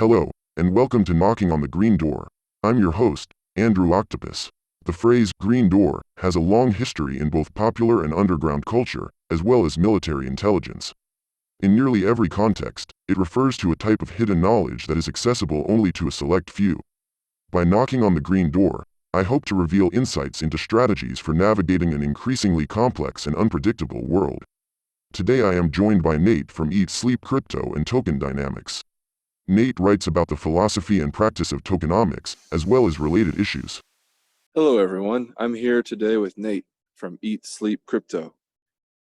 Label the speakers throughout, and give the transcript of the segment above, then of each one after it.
Speaker 1: Hello, and welcome to Knocking on the Green Door. I'm your host, Andrew Octopus. The phrase green door has a long history in both popular and underground culture, as well as military intelligence. In nearly every context, it refers to a type of hidden knowledge that is accessible only to a select few. By knocking on the green door, I hope to reveal insights into strategies for navigating an increasingly complex and unpredictable world. Today I am joined by Nate from EatSleepCrypto and Token Dynamics. Nate writes about the philosophy and practice of tokenomics, as well as related issues.
Speaker 2: Hello, everyone. I'm here today with Nate from EatSleepCrypto.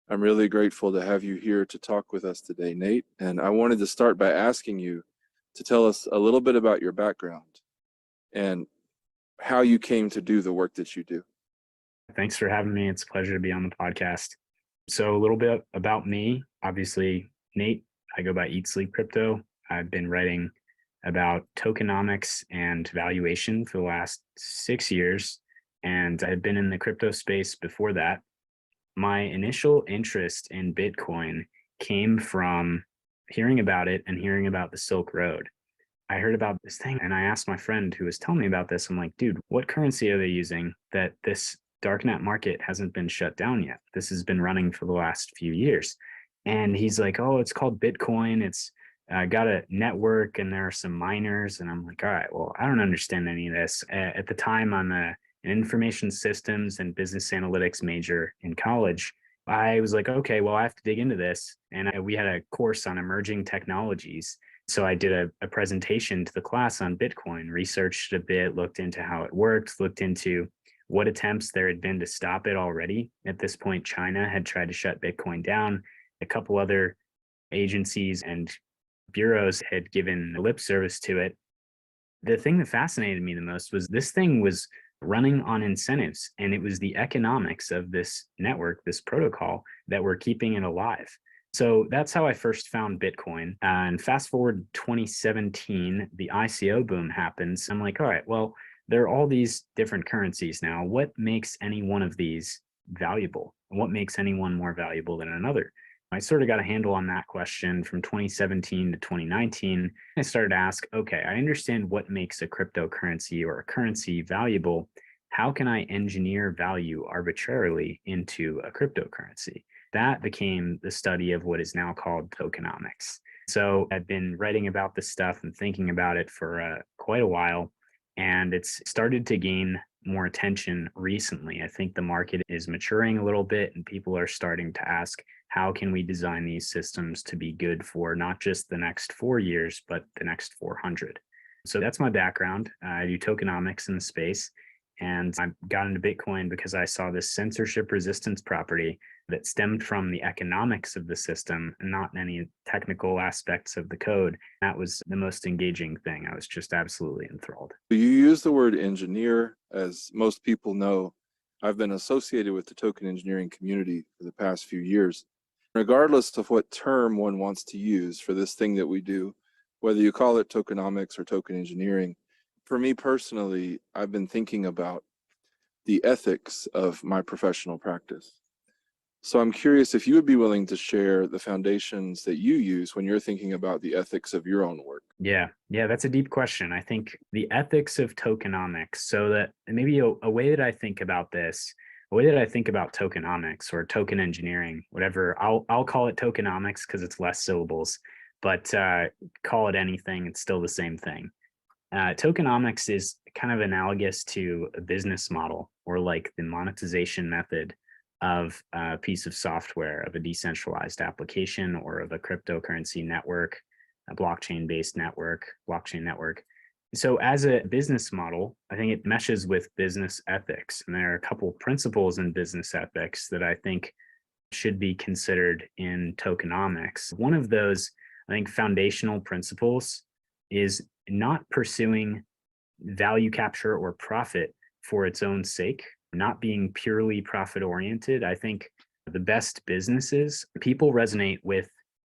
Speaker 2: I'm really grateful to have you here to talk with us today, Nate. And I wanted to start by asking you to tell us a little bit about your background and how you came to do the work that you do.
Speaker 3: Thanks for having me. It's a pleasure to be on the podcast. So a little bit about me. Obviously, Nate, I go by EatSleepCrypto. I've been writing about tokenomics and valuation for the last 6 years, and I've been in the crypto space before that. My initial interest in Bitcoin came from hearing about it and hearing about the Silk Road. I heard about this thing and I asked my friend who was telling me about this, I'm like, dude, what currency are they using that this darknet market hasn't been shut down yet? This has been running for the last few years. And he's like, oh, it's called Bitcoin. It's got a network and there are some miners. And I'm like, all right, well, I don't understand any of this. At the time, I'm an information systems and business analytics major in college. I was like, okay, well, I have to dig into this. And we had a course on emerging technologies. So I did a presentation to the class on Bitcoin, researched a bit, looked into how it worked, looked into what attempts there had been to stop it already. At this point, China had tried to shut Bitcoin down. A couple other agencies and bureaus had given lip service to it. The thing that fascinated me the most was this thing was running on incentives, and it was the economics of this network, this protocol, that were keeping it alive. So that's how I first found Bitcoin. And fast forward 2017, the ICO boom happens. I'm like, all right, well, there are all these different currencies now. What makes any one of these valuable? What makes any one more valuable than another? I sort of got a handle on that question from 2017 to 2019. I started to ask, okay, I understand what makes a cryptocurrency or a currency valuable. How can I engineer value arbitrarily into a cryptocurrency? That became the study of what is now called tokenomics. So I've been writing about this stuff and thinking about it for quite a while, and it's started to gain more attention recently. I think the market is maturing a little bit and people are starting to ask, how can we design these systems to be good for not just the next 4 years, but the next 400? So that's my background. I do tokenomics in the space, and I got into Bitcoin because I saw this censorship resistance property that stemmed from the economics of the system and not any technical aspects of the code. That was the most engaging thing. I was just absolutely enthralled.
Speaker 2: You use the word engineer. As most people know, I've been associated with the token engineering community for the past few years. Regardless of what term one wants to use for this thing that we do, whether you call it tokenomics or token engineering, for me personally, I've been thinking about the ethics of my professional practice. So I'm curious if you would be willing to share the foundations that you use when you're thinking about the ethics of your own work.
Speaker 3: Yeah, that's a deep question. I think the ethics of tokenomics, so that maybe a way that I think about this, a way that I think about tokenomics or token engineering, whatever, I'll call it tokenomics because it's less syllables, but call it anything, it's still the same thing. Tokenomics is kind of analogous to a business model or like the monetization method of a piece of software, of a decentralized application or of a cryptocurrency network, a blockchain-based network, blockchain network. So as a business model, I think it meshes with business ethics. And there are a couple principles in business ethics that I think should be considered in tokenomics. One of those, I think, foundational principles is not pursuing value capture or profit for its own sake, not being purely profit oriented. I think the best businesses, people resonate with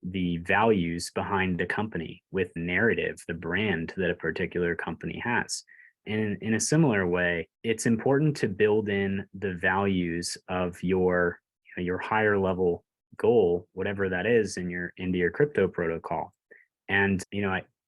Speaker 3: the values behind the company, with narrative, the brand that a particular company has. And in a similar way, it's important to build in the values of your higher level goal, whatever that is, into your crypto protocol. And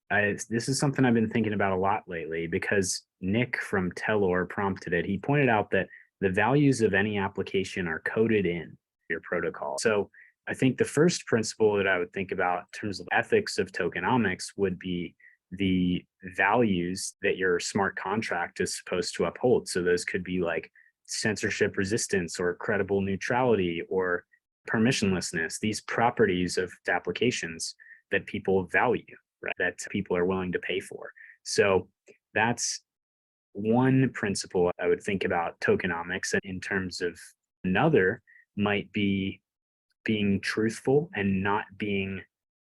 Speaker 3: This is something I've been thinking about a lot lately because Nick from Telor prompted it. He pointed out that the values of any application are coded in your protocol. So I think the first principle that I would think about in terms of ethics of tokenomics would be the values that your smart contract is supposed to uphold. So those could be like censorship resistance or credible neutrality or permissionlessness, these properties of applications that people value, right, that people are willing to pay for. So that's one principle I would think about tokenomics in terms of. Another might be being truthful and not being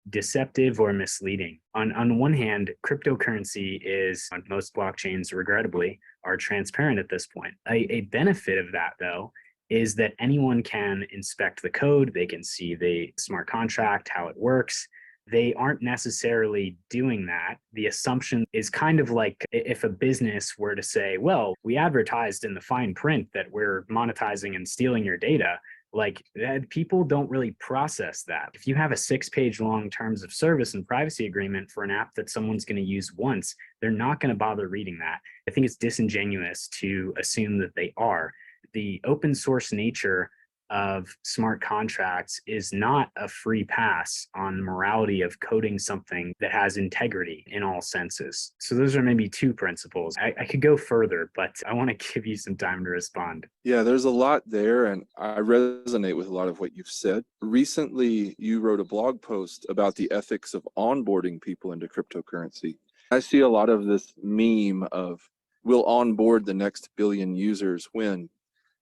Speaker 3: deceptive or misleading. On one hand, cryptocurrency is, on most blockchains, regrettably, are transparent at this point. A benefit of that, though, is that anyone can inspect the code, they can see the smart contract, how it works. They aren't necessarily doing that. The assumption is kind of like if a business were to say, well, we advertised in the fine print that we're monetizing and stealing your data. Like that, people don't really process that. If you have a 6-page long terms of service and privacy agreement for an app that someone's going to use once, they're not going to bother reading that. I think it's disingenuous to assume that they are. The open source nature of smart contracts is not a free pass on morality of coding something that has integrity in all senses. So those are maybe two principles. I could go further, but I want to give you some time to respond.
Speaker 2: Yeah, there's a lot there, and I resonate with a lot of what you've said. Recently, you wrote a blog post about the ethics of onboarding people into cryptocurrency. I see a lot of this meme of, we'll onboard the next billion users when,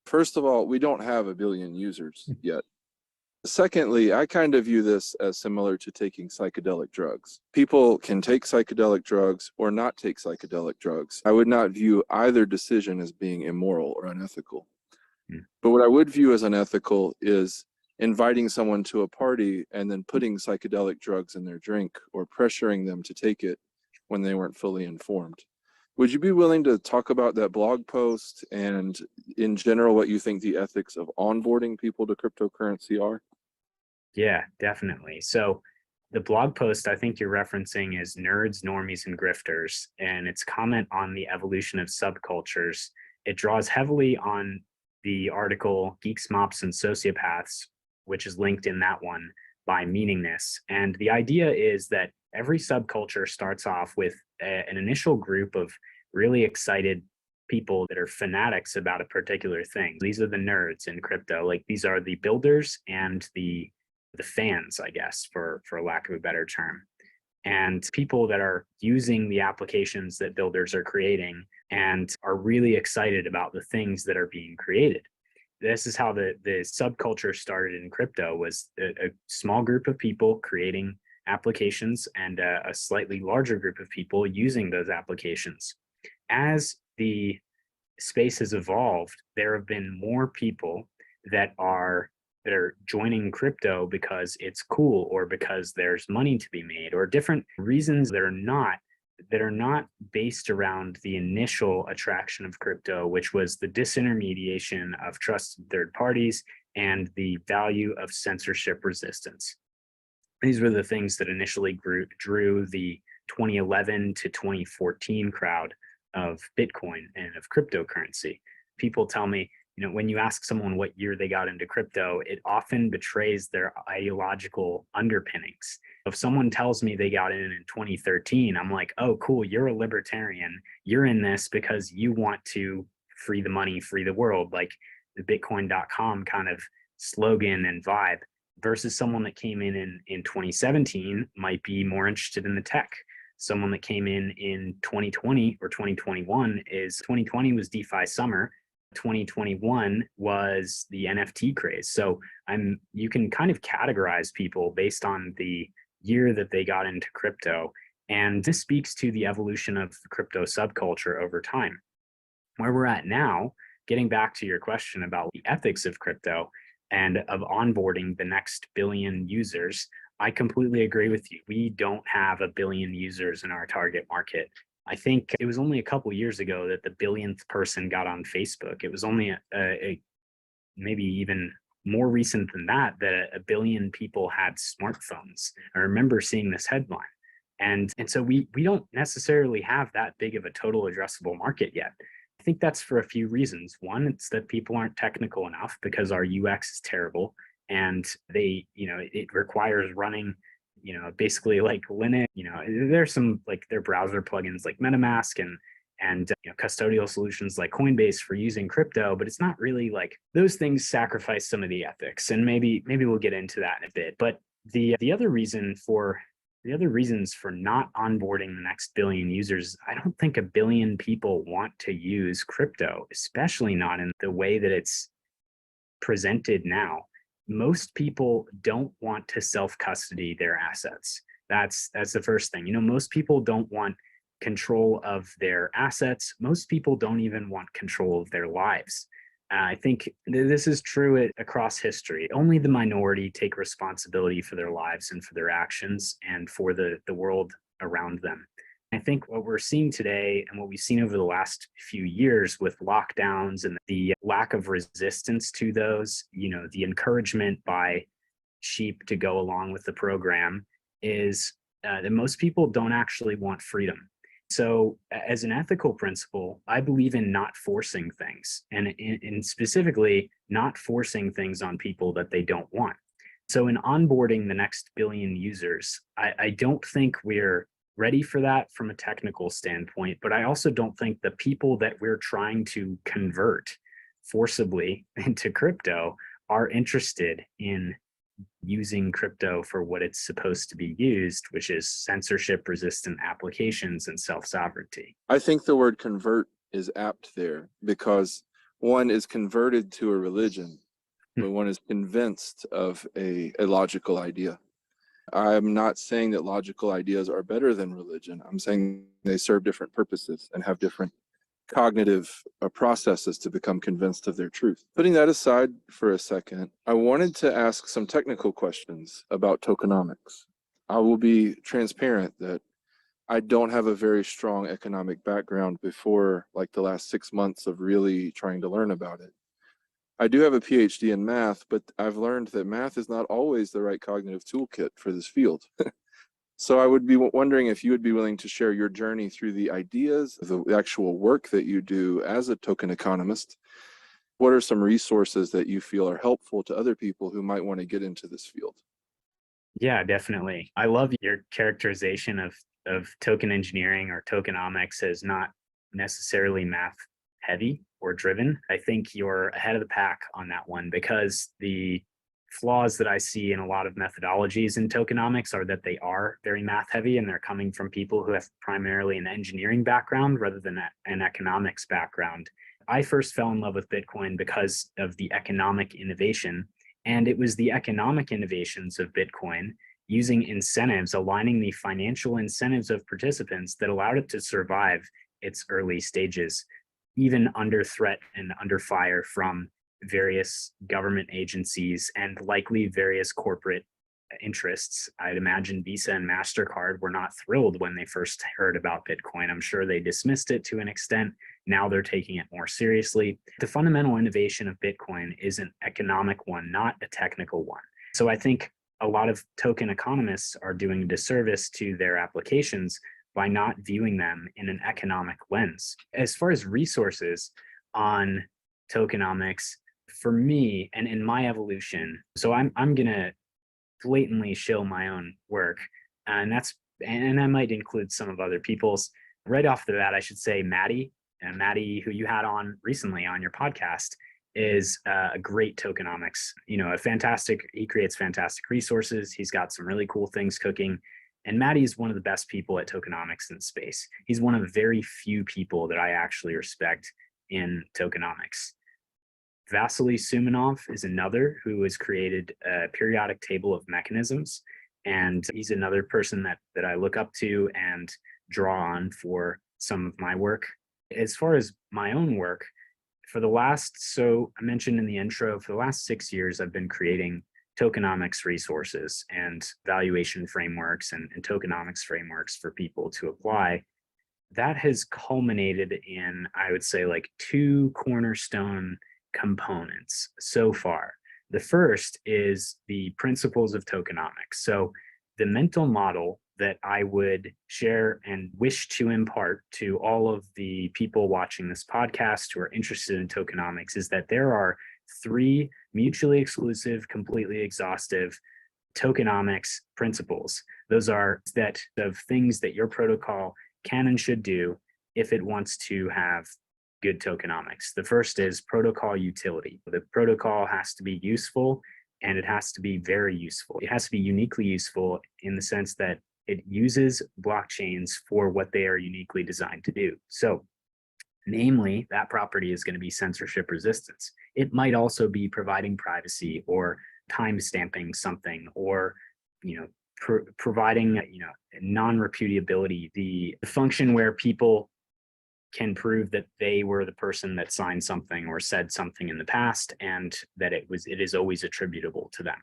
Speaker 2: first of all, we don't have a billion users yet. Secondly, I kind of view this as similar to taking psychedelic drugs. People can take psychedelic drugs or not take psychedelic drugs. I would not view either decision as being immoral or unethical. But what I would view as unethical is inviting someone to a party and then putting psychedelic drugs in their drink or pressuring them to take it when they weren't fully informed. Would you be willing to talk about that blog post and in general what you think the ethics of onboarding people to cryptocurrency are?
Speaker 3: Yeah, definitely. So the blog post I think you're referencing is Nerds, Normies, and Grifters, and its comment on the evolution of subcultures. It draws heavily on the article Geeks, Mops, and Sociopaths, which is linked in that one by Meaningness. And the idea is that every subculture starts off with an initial group of really excited people that are fanatics about a particular thing. These are the nerds in crypto. Like these are the builders and the fans, I guess, for lack of a better term. And people that are using the applications that builders are creating and are really excited about the things that are being created. This is how the subculture started in crypto, was a small group of people creating applications and a slightly larger group of people using those applications. As the space has evolved, there have been more people that are joining crypto because it's cool or because there's money to be made or different reasons that are not based around the initial attraction of crypto, which was the disintermediation of trusted third parties and the value of censorship resistance. These were the things that initially drew the 2011 to 2014 crowd of Bitcoin and of cryptocurrency. People tell me, when you ask someone what year they got into crypto, it often betrays their ideological underpinnings. If someone tells me they got in 2013, I'm like, oh, cool, you're a libertarian. You're in this because you want to free the money, free the world, like the Bitcoin.com kind of slogan and vibe, versus someone that came in 2017 might be more interested in the tech. Someone that came in 2020 or 2020 was DeFi summer. 2021 was the NFT craze. So you can kind of categorize people based on the year that they got into crypto. And this speaks to the evolution of the crypto subculture over time. Where we're at now, getting back to your question about the ethics of crypto and of onboarding the next billion users, I completely agree with you. We don't have a billion users in our target market. I think it was only a couple years ago that the billionth person got on Facebook. It was only maybe even more recent than that a billion people had smartphones. I remember seeing this headline. And so we don't necessarily have that big of a total addressable market yet. I think that's for a few reasons. One, it's that people aren't technical enough because our UX is terrible, and it requires running, basically like Linux. There's some like their browser plugins like MetaMask and custodial solutions like Coinbase for using crypto, but it's not really like those things sacrifice some of the ethics, and maybe we'll get into that in a bit. But the other reasons for not onboarding the next billion users, I don't think a billion people want to use crypto, especially not in the way that it's presented now. Most people don't want to self-custody their assets. That's the first thing. Most people don't want control of their assets. Most people don't even want control of their lives. I think this is true across history. Only the minority take responsibility for their lives and for their actions and for the world around them. I think what we're seeing today and what we've seen over the last few years with lockdowns and the lack of resistance to those, the encouragement by sheep to go along with the program, is that most people don't actually want freedom. So as an ethical principle, I believe in not forcing things, and specifically not forcing things on people that they don't want. So in onboarding the next billion users, I don't think we're ready for that from a technical standpoint, but I also don't think the people that we're trying to convert forcibly into crypto are interested in using crypto for what it's supposed to be used, which is censorship resistant applications and self-sovereignty.
Speaker 2: I think the word convert is apt there, because one is converted to a religion, but one is convinced of a logical idea. I'm not saying that logical ideas are better than religion. I'm saying they serve different purposes and have different cognitive processes to become convinced of their truth. Putting that aside for a second, I wanted to ask some technical questions about tokenomics. I will be transparent that I don't have a very strong economic background before like the last 6 months of really trying to learn about it. I do have a PhD in math, but I've learned that math is not always the right cognitive toolkit for this field. So I would be wondering if you would be willing to share your journey through the ideas, the actual work that you do as a token economist. What are some resources that you feel are helpful to other people who might want to get into this field?
Speaker 3: Yeah, definitely. I love your characterization of token engineering or tokenomics as not necessarily math heavy or driven. I think you're ahead of the pack on that one, because the flaws that I see in a lot of methodologies in tokenomics are that they are very math heavy, and they're coming from people who have primarily an engineering background rather than an economics background. I first fell in love with Bitcoin because of the economic innovation, and it was the economic innovations of Bitcoin using incentives, aligning the financial incentives of participants, that allowed it to survive its early stages, even under threat and under fire from various government agencies and likely various corporate interests. I'd imagine Visa and MasterCard were not thrilled when they first heard about Bitcoin. I'm sure they dismissed it to an extent. Now they're taking it more seriously. The fundamental innovation of Bitcoin is an economic one, not a technical one. So I think a lot of token economists are doing a disservice to their applications by not viewing them in an economic lens. As far as resources on tokenomics, for me and in my evolution, so I'm gonna blatantly shill my own work, and I might include some of other people's. Right off the bat, I should say Maddie, who you had on recently on your podcast, is a great tokenomics. He creates fantastic resources. He's got some really cool things cooking. And Maddie is one of the best people at tokenomics in the space. He's one of very few people that I actually respect in tokenomics. Vasily Sumanov is another who has created a periodic table of mechanisms. And he's another person that I look up to and draw on for some of my work. As far as my own work, so I mentioned in the intro, for the last 6 years, I've been creating tokenomics resources and valuation frameworks and tokenomics frameworks for people to apply. That has culminated in, I would say, like 2 cornerstone components so far. The first is the principles of tokenomics. So the mental model that I would share and wish to impart to all of the people watching this podcast who are interested in tokenomics is that there are 3 mutually exclusive, completely exhaustive tokenomics principles. Those are that of things that your protocol can and should do if it wants to have good tokenomics. The first is protocol utility. The protocol has to be useful and it has to be very useful. It has to be uniquely useful in the sense that it uses blockchains for what they are uniquely designed to do. So, namely, that property is going to be censorship resistance. It might also be providing privacy or timestamping something, or providing non-repudiability, the function where people can prove that they were the person that signed something or said something in the past, and that it is always attributable to them.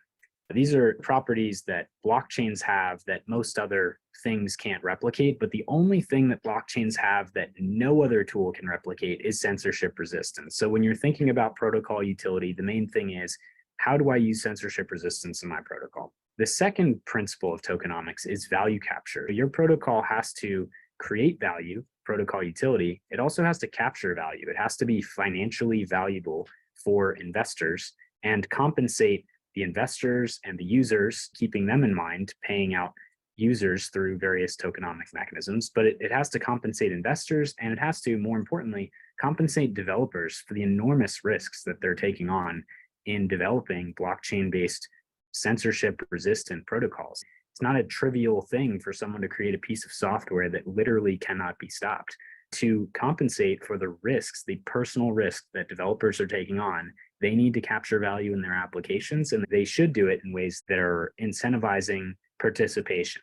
Speaker 3: These are properties that blockchains have that most other things can't replicate, but the only thing that blockchains have that no other tool can replicate is censorship resistance. So when you're thinking about protocol utility, the main thing is, how do I use censorship resistance in my protocol? The second principle of tokenomics is value capture. Your protocol has to create value, protocol utility. It also has to capture value. It has to be financially valuable for investors and compensate the investors and the users, keeping them in mind, paying out users through various tokenomic mechanisms. But it has to compensate investors, and it has to, more importantly, compensate developers for the enormous risks that they're taking on in developing blockchain-based censorship-resistant protocols. It's not a trivial thing for someone to create a piece of software that literally cannot be stopped. To compensate for the risks, the personal risk that developers are taking on, they need to capture value in their applications, and they should do it in ways that are incentivizing participation.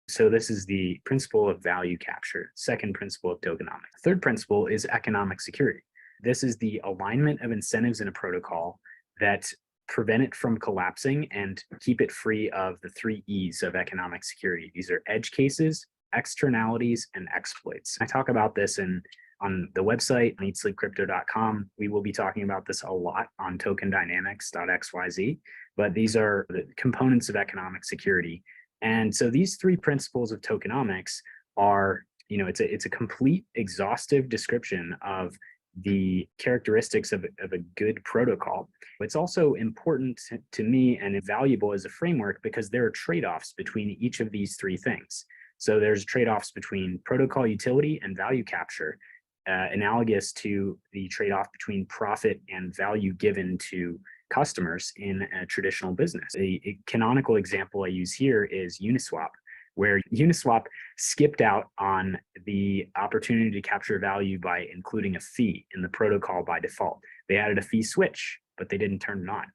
Speaker 3: So this is the principle of value capture, second principle of tokenomics. Third principle is economic security. This is the alignment of incentives in a protocol that prevent it from collapsing and keep it free of the 3 E's of economic security. These are edge cases, externalities, and exploits. I talk about this on the website, on EatSleepCrypto.com. We will be talking about this a lot on tokendynamics.xyz, but these are the components of economic security. And so these 3 principles of tokenomics are, it's a complete exhaustive description of the characteristics of a good protocol. It's also important to me and valuable as a framework because there are trade-offs between each of these 3 things. So there's trade-offs between protocol utility and value capture, analogous to the trade-off between profit and value given to customers in a traditional business. A canonical example I use here is Uniswap, where Uniswap skipped out on the opportunity to capture value by including a fee in the protocol by default. They added a fee switch, but they didn't turn it on.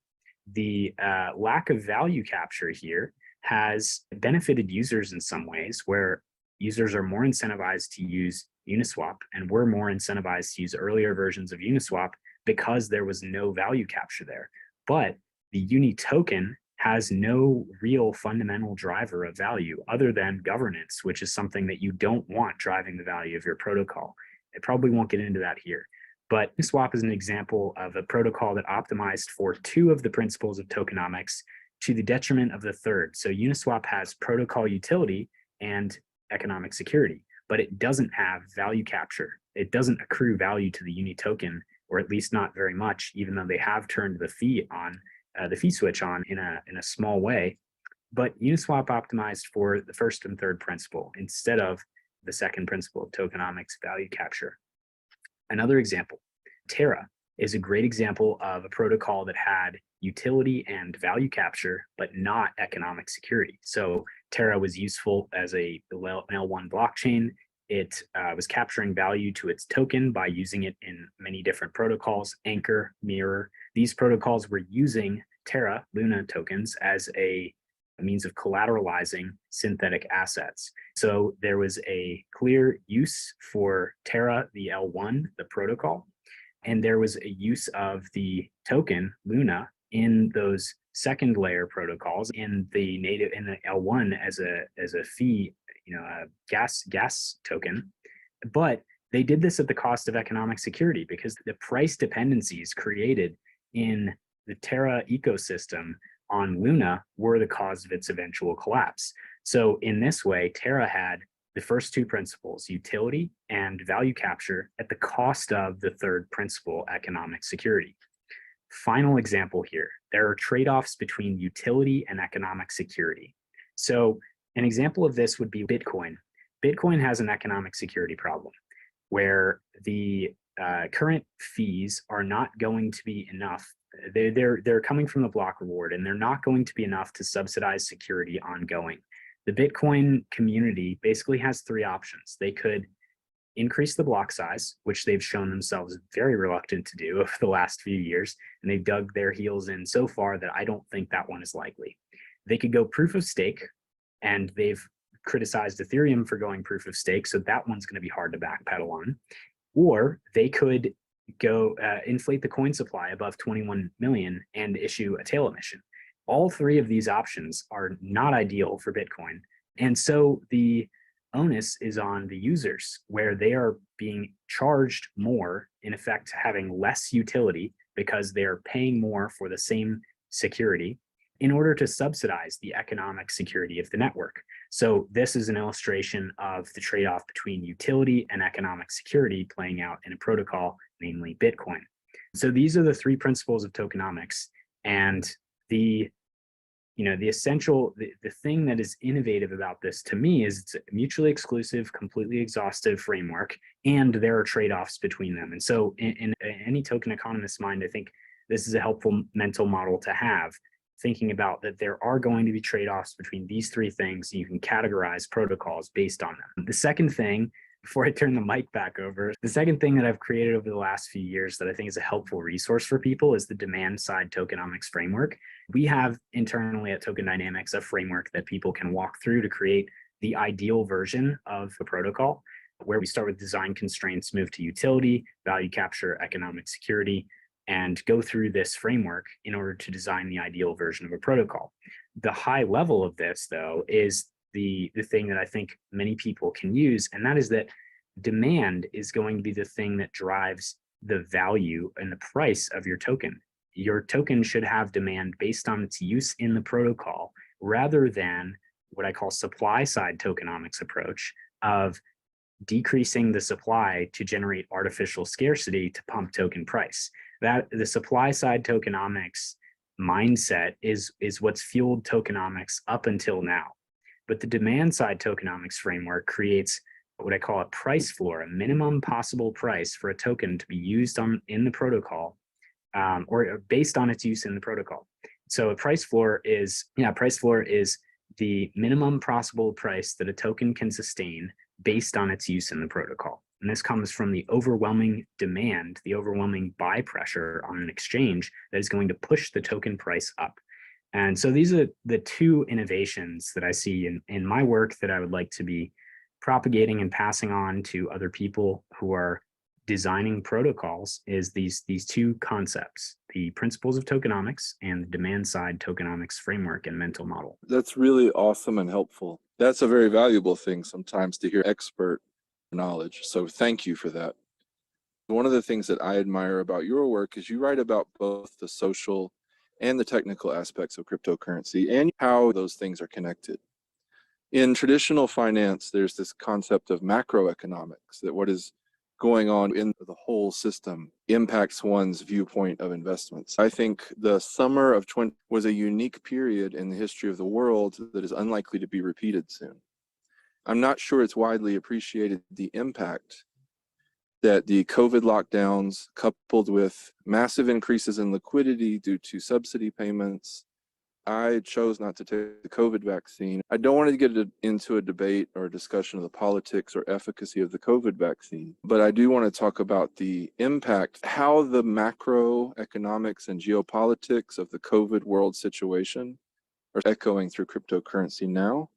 Speaker 3: The lack of value capture here has benefited users in some ways, where users are more incentivized to use Uniswap, and we're more incentivized to use earlier versions of Uniswap because there was no value capture there. But the Uni token has no real fundamental driver of value other than governance, which is something that you don't want driving the value of your protocol. I probably won't get into that here, but Uniswap is an example of a protocol that optimized for 2 of the principles of tokenomics to the detriment of the third. So Uniswap has protocol utility and economic security, but it doesn't have value capture. It doesn't accrue value to the Uni token, or at least not very much, even though they have turned the fee switch on in a small way. But Uniswap optimized for the first and third principle instead of the second principle of tokenomics, value capture. Another example, Terra is a great example of a protocol that had utility and value capture, but not economic security. So Terra was useful as a L1 blockchain. It was capturing value to its token by using it in many different protocols, Anchor, Mirror. These protocols were using Terra, Luna tokens as a means of collateralizing synthetic assets. So there was a clear use for Terra, the L1, the protocol, and there was a use of the token, Luna, in those second layer protocols in the L1 as a fee, a gas token. But they did this at the cost of economic security because the price dependencies created in the Terra ecosystem on Luna were the cause of its eventual collapse. So in this way, Terra had the first two principles, utility and value capture, at the cost of the third principle, economic security. Final example here, there are trade-offs between utility and economic security. So an example of this would be Bitcoin. Bitcoin has an economic security problem where the current fees are not going to be enough. They're coming from the block reward, and they're not going to be enough to subsidize security ongoing. The Bitcoin community basically has three options. They could increase the block size, which they've shown themselves very reluctant to do over the last few years, and they've dug their heels in so far that I don't think that one is likely. They could go proof of stake, and they've criticized Ethereum for going proof of stake, so that one's going to be hard to backpedal on. Or they could go inflate the coin supply above 21 million and issue a tail emission. All three of these options are not ideal for Bitcoin. And so the onus is on the users, where they are being charged more, in effect having less utility because they're paying more for the same security in order to subsidize the economic security of the network. So this is an illustration of the trade-off between utility and economic security playing out in a protocol, namely Bitcoin. So these are the three principles of tokenomics, and the thing that is innovative about this to me is it's a mutually exclusive, completely exhaustive framework, and there are trade-offs between them. And so in any token economist's mind, I think this is a helpful mental model to have, thinking about that there are going to be trade-offs between these three things. You can categorize protocols based on them. The second thing, before I turn the mic back over, the second thing that I've created over the last few years that I think is a helpful resource for people is the demand side tokenomics framework. We have internally at Token Dynamics a framework that people can walk through to create the ideal version of a protocol, where we start with design constraints, move to utility, value capture, economic security, and go through this framework in order to design the ideal version of a protocol. The high level of this, though, is the thing that I think many people can use, and that is that demand is going to be the thing that drives the value and the price of your token. Your token should have demand based on its use in the protocol, rather than what I call supply side tokenomics approach of decreasing the supply to generate artificial scarcity to pump token price. That the supply side tokenomics mindset is what's fueled tokenomics up until now. But the demand side tokenomics framework creates what I call a price floor, a minimum possible price for a token to be used in the protocol, or based on its use in the protocol. So a price floor is the minimum possible price that a token can sustain based on its use in the protocol. And this comes from the overwhelming demand, the overwhelming buy pressure on an exchange that is going to push the token price up. And so these are the two innovations that I see in my work that I would like to be propagating and passing on to other people who are designing protocols, is these two concepts, the principles of tokenomics and the demand side tokenomics framework and mental model.
Speaker 2: That's really awesome and helpful. That's a very valuable thing sometimes to hear expert knowledge. So thank you for that. One of the things that I admire about your work is you write about both the social and the technical aspects of cryptocurrency and how those things are connected. In traditional finance, there's this concept of macroeconomics, that what is going on in the whole system impacts one's viewpoint of investments. I think the summer of 20 was a unique period in the history of the world that is unlikely to be repeated soon. I'm not sure it's widely appreciated the impact that the COVID lockdowns, coupled with massive increases in liquidity due to subsidy payments. I chose not to take the COVID vaccine. I don't want to get into a debate or a discussion of the politics or efficacy of the COVID vaccine, but I do want to talk about the impact, how the macroeconomics and geopolitics of the COVID world situation are echoing through cryptocurrency now,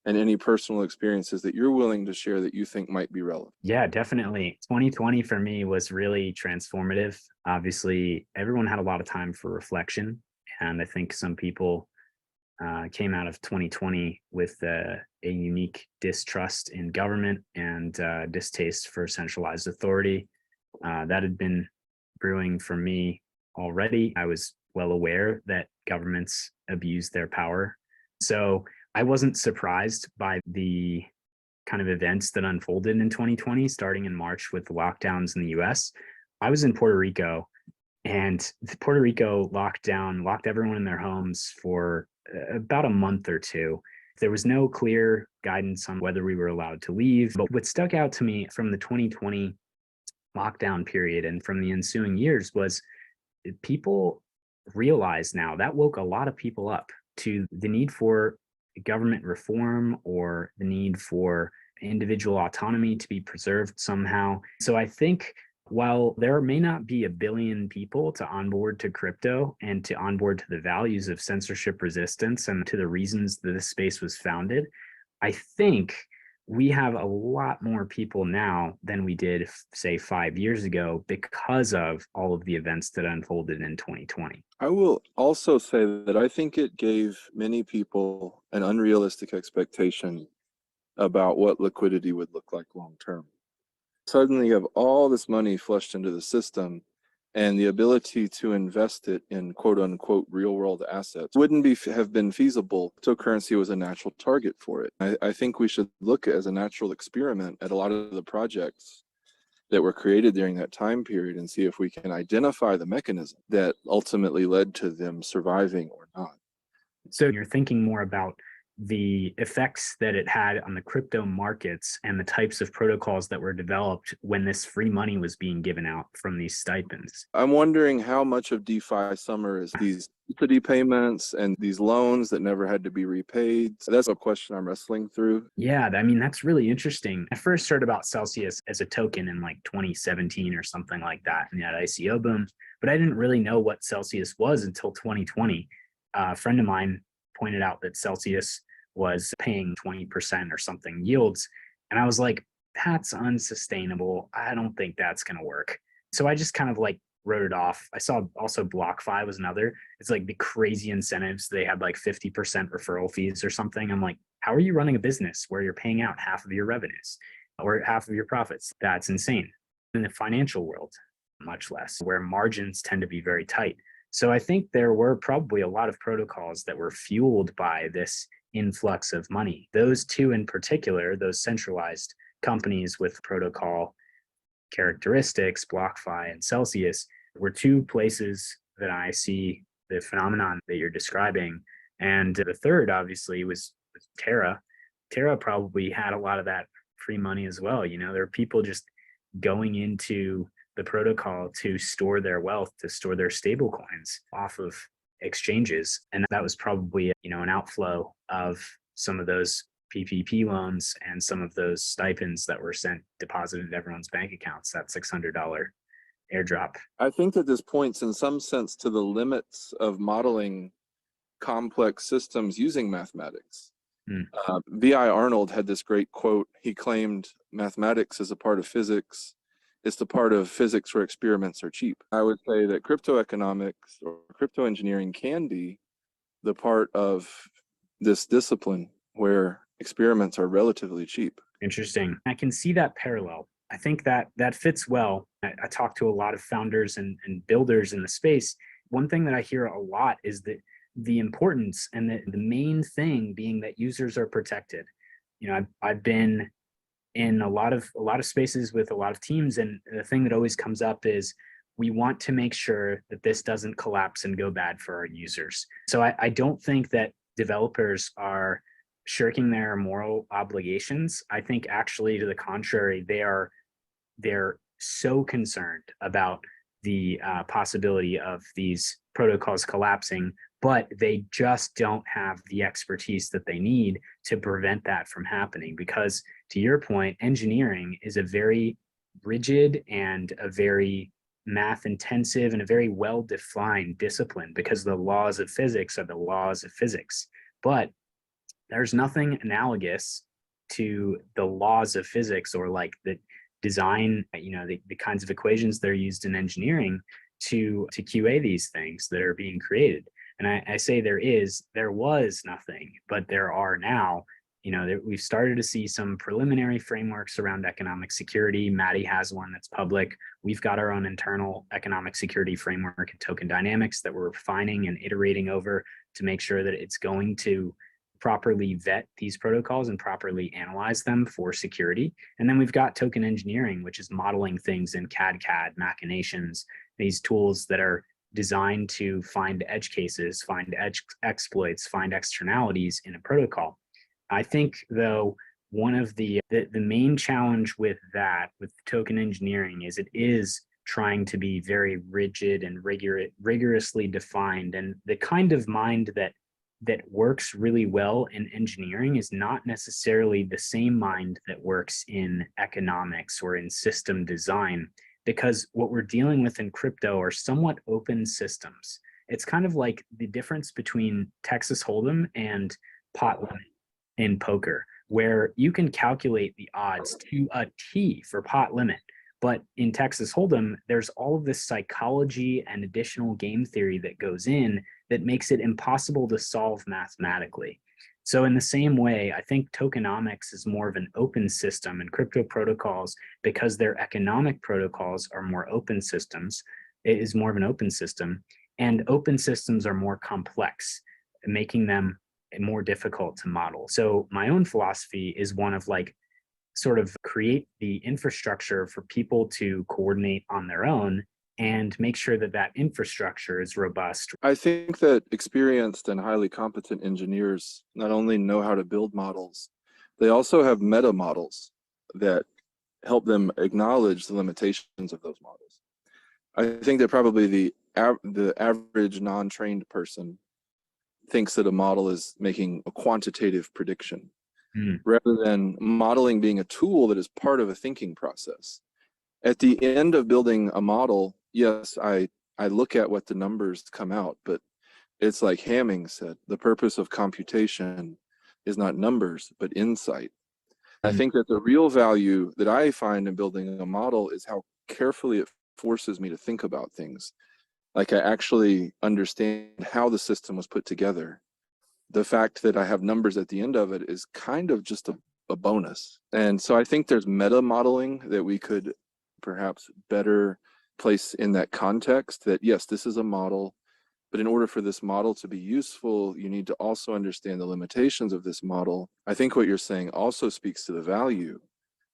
Speaker 2: and any personal experiences that you're willing to share that you think might be relevant.
Speaker 3: Yeah, definitely. 2020 for me was really transformative. Obviously, everyone had a lot of time for reflection. And I think some people came out of 2020 with a unique distrust in government and distaste for centralized authority. That had been brewing for me already. I was well aware that governments abuse their power. So I wasn't surprised by the kind of events that unfolded in 2020, starting in March with the lockdowns in the US. I was in Puerto Rico, and the Puerto Rico lockdown locked everyone in their homes for about a month or two. There was no clear guidance on whether we were allowed to leave. But what stuck out to me from the 2020 lockdown period and from the ensuing years was people realize now that woke a lot of people up to the need for government reform or the need for individual autonomy to be preserved somehow. So I think while there may not be a billion people to onboard to crypto and to onboard to the values of censorship resistance and to the reasons that this space was founded, I think we have a lot more people now than we did, say, 5 years ago because of all of the events that unfolded in 2020.
Speaker 2: I will also say that I think it gave many people an unrealistic expectation about what liquidity would look like long term. Suddenly you have all this money flushed into the system, and the ability to invest it in quote unquote real world assets wouldn't have been feasible. Cryptocurrency was a natural target for it. I think we should look as a natural experiment at a lot of the projects that were created during that time period and see if we can identify the mechanism that ultimately led to them surviving or not.
Speaker 3: So you're thinking more about the effects that it had on the crypto markets and the types of protocols that were developed when this free money was being given out from these stipends.
Speaker 2: I'm wondering how much of DeFi summer is these subsidy payments and these loans that never had to be repaid. So that's a question I'm wrestling through.
Speaker 3: Yeah, I mean, that's really interesting. I first heard about Celsius as a token in like 2017 or something like that in that ICO boom, but I didn't really know what Celsius was until 2020. A friend of mine pointed out that Celsius was paying 20% or something yields. And I was like, that's unsustainable. I don't think that's going to work. So I just kind of like wrote it off. I saw also BlockFi was another. It's like the crazy incentives. They had like 50% referral fees or something. I'm like, how are you running a business where you're paying out half of your revenues or half of your profits? That's insane. In the financial world, much less, where margins tend to be very tight. So I think there were probably a lot of protocols that were fueled by this influx of money. Those two in particular, those centralized companies with protocol characteristics, BlockFi and Celsius, were two places that I see the phenomenon that you're describing. And the third, obviously, was Terra. Terra probably had a lot of that free money as well. You know, there are people just going into the protocol to store their wealth, to store their stable coins off of exchanges. And that was probably, you know, an outflow of some of those PPP loans and some of those stipends that were deposited in everyone's bank accounts, that $600 airdrop.
Speaker 2: I think that this points in some sense to the limits of modeling complex systems using mathematics. V.I. Arnold had this great quote. He claimed mathematics is a part of physics. It's the part of physics where experiments are cheap. I would say that crypto economics or crypto engineering can be the part of this discipline where experiments are relatively cheap.
Speaker 3: Interesting. I can see that parallel. I think that fits well. I talk to a lot of founders and builders in the space. One thing that I hear a lot is that the importance and the main thing being that users are protected. You know, I've been in a lot of spaces with a lot of teams, and the thing that always comes up is we want to make sure that this doesn't collapse and go bad for our users. So I don't think that developers are shirking their moral obligations. I think actually to the contrary, they're so concerned about the possibility of these protocols collapsing, but they just don't have the expertise that they need to prevent that from happening. Because to your point, engineering is a very rigid and a very math intensive and a very well-defined discipline because the laws of physics are the laws of physics. But there's nothing analogous to the laws of physics or like the design, you know, the kinds of equations that are used in engineering to QA these things that are being created. And I say there was nothing, but there are now. You know, we've started to see some preliminary frameworks around economic security. Maddie has one that's public. We've got our own internal economic security framework at Token Dynamics that we're refining and iterating over to make sure that it's going to properly vet these protocols and properly analyze them for security. And then we've got token engineering, which is modeling things in CAD, machinations, these tools that are designed to find edge cases, find edge exploits, find externalities in a protocol. I think, though, one of the main challenge with token engineering is it is trying to be very rigid and rigorously defined. And the kind of mind that works really well in engineering is not necessarily the same mind that works in economics or in system design, because what we're dealing with in crypto are somewhat open systems. It's kind of like the difference between Texas Hold'em and pot limit in poker, where you can calculate the odds to a T for pot limit. But in Texas Hold'em, there's all of this psychology and additional game theory that goes in that makes it impossible to solve mathematically. So in the same way, I think tokenomics is more of an open system, and crypto protocols, because their economic protocols are more open systems, it is more of an open system, and open systems are more complex, making them more difficult to model. So my own philosophy is one of like, sort of create the infrastructure for people to coordinate on their own and make sure that that infrastructure is robust.
Speaker 2: I think that experienced and highly competent engineers not only know how to build models, they also have meta models that help them acknowledge the limitations of those models. I think that probably the average non-trained person thinks that a model is making a quantitative prediction, rather than modeling being a tool that is part of a thinking process. At the end of building a model, yes, I look at what the numbers come out, but it's like Hamming said, the purpose of computation is not numbers, but insight. I think that the real value that I find in building a model is how carefully it forces me to think about things. Like I actually understand how the system was put together. The fact that I have numbers at the end of it is kind of just a bonus. And so I think there's meta modeling that we could perhaps better place in that context, that yes, this is a model, but in order for this model to be useful, you need to also understand the limitations of this model. I think what you're saying also speaks to the value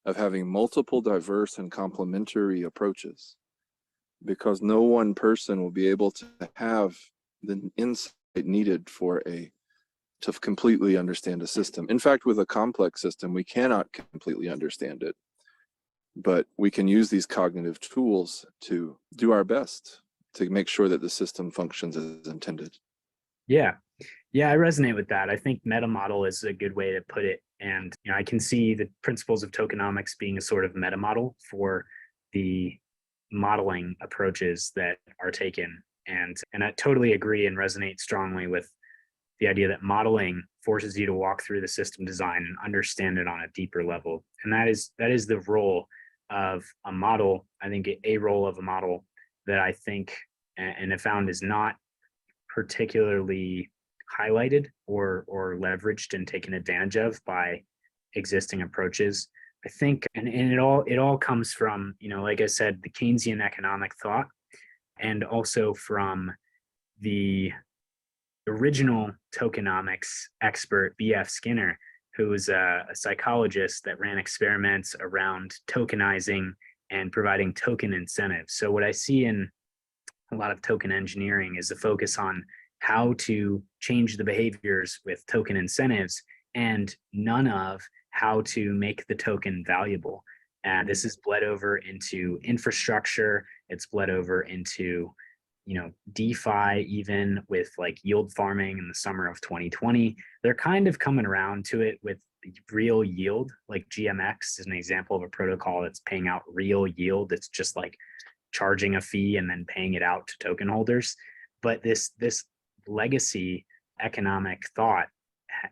Speaker 2: of having multiple diverse and complementary approaches, because no one person will be able to have the insight needed to completely understand a system. In fact, with a complex system, we cannot completely understand it, but we can use these cognitive tools to do our best to make sure that the system functions as intended.
Speaker 3: Yeah, I resonate with that. I think meta model is a good way to put it. And I can see the principles of tokenomics being a sort of meta model for the modeling approaches that are taken. And I totally agree and resonate strongly with the idea that modeling forces you to walk through the system design and understand it on a deeper level. And that is the role of a model. I think a role of a model that I think and have found is not particularly highlighted or leveraged and taken advantage of by existing approaches. I think, and it all comes from, like I said, the Keynesian economic thought, and also from the original tokenomics expert, B.F. Skinner, who was a psychologist that ran experiments around tokenizing and providing token incentives. So what I see in a lot of token engineering is the focus on how to change the behaviors with token incentives, and none of how to make the token valuable. And this is bled over into infrastructure. It's bled over into DeFi, even with like yield farming in the summer of 2020. They're kind of coming around to it with real yield. Like GMX is an example of a protocol that's paying out real yield. It's just like charging a fee and then paying it out to token holders. But this legacy economic thought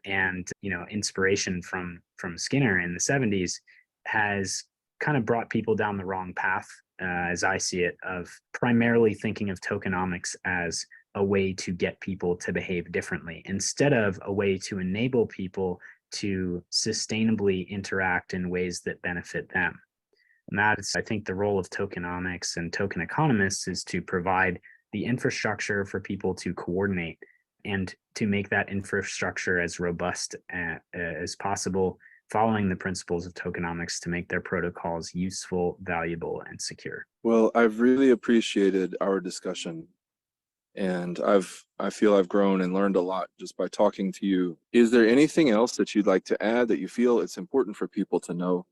Speaker 3: and inspiration from Skinner in the 70s has kind of brought people down the wrong path, as I see it, of primarily thinking of tokenomics as a way to get people to behave differently, instead of a way to enable people to sustainably interact in ways that benefit them. And that's, I think, the role of tokenomics and token economists, is to provide the infrastructure for people to coordinate and to make that infrastructure as robust as possible, following the principles of tokenomics to make their protocols useful, valuable, and secure.
Speaker 2: Well, I've really appreciated our discussion, and I feel I've grown and learned a lot just by talking to you. Is there anything else that you'd like to add that you feel it's important for people to know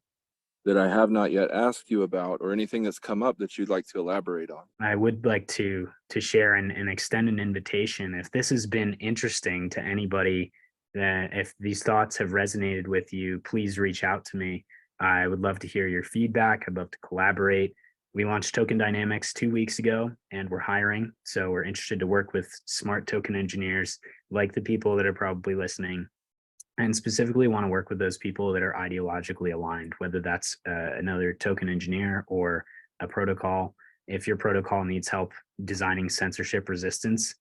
Speaker 2: that I have not yet asked you about, or anything that's come up that you'd like to elaborate on?
Speaker 3: I would like to share and extend an invitation. If this has been interesting to anybody, that if these thoughts have resonated with you, please reach out to me. I would love to hear your feedback. I'd love to collaborate. We launched Token Dynamics 2 weeks ago, and we're hiring. So we're interested to work with smart token engineers like the people that are probably listening, and specifically want to work with those people that are ideologically aligned, whether that's another token engineer or a protocol. If your protocol needs help designing censorship resistance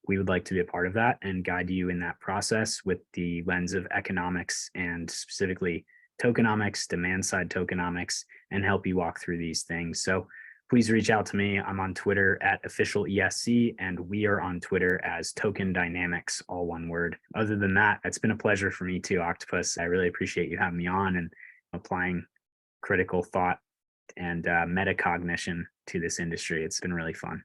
Speaker 3: we would like to be a part of that and guide you in that process with the lens of economics and specifically tokenomics, demand side tokenomics, and help you walk through these things. So please reach out to me. I'm on Twitter at officialESC, and we are on Twitter as Token Dynamics, all one word. Other than that, it's been a pleasure for me too, Octopus. I really appreciate you having me on and applying critical thought and metacognition to this industry. It's been really fun.